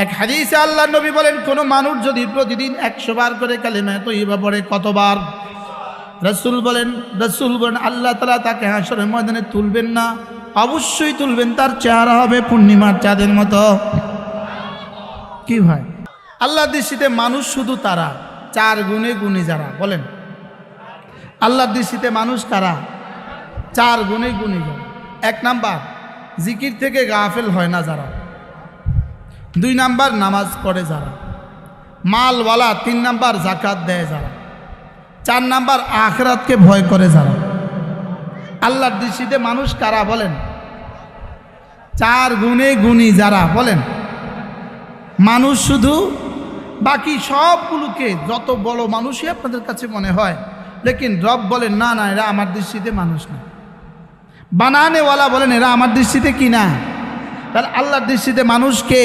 এক হাদিসে আল্লাহ নবী বলেন, কোন মানুষ যদি প্রতিদিন 100 বার করে কালিমা তয়্যিবা পড়ে, কতবার? রাসূল বলেন আল্লাহ তাআলা তাকে হাশরের ময়দানে তুলবেন না, অবশ্যই তুলবেন, তার চেহারা হবে পূর্ণিমার চাঁদের মতো। কি ভাই, আল্লাহর দৃষ্টিতে মানুষ শুধু তারা 4 গুণে গুণী যারা, বলেন আল্লাহর দৃষ্টিতে মানুষ কারা? 4 গুণে গুণী যারা। 1 নাম্বার, জিকির থেকে গাফেল হয় না যারা। 2 নাম্বার, নামাজ পড়ে যারা। মালওয়ালা। 3 নাম্বার, যাকাত দেয় যারা। 4 নাম্বার, আখিরাতকে ভয় করে যারা। আল্লাহর দৃষ্টিতে মানুষ কারা বলেন? 4 গুণে গুণী যারা, বলেন। মানুষ শুধু, বাকি সবগুলোকে যত বড় মানুষই আপনাদের কাছে মনে হয়, লেকিন রব বলেন না না, এরা আমার দৃষ্টিতে মানুষ না। বানানেওয়ালা বলেন এরা আমার দৃষ্টিতে কি না। তাহলে আল্লাহর দৃষ্টিতে মানুষ কে?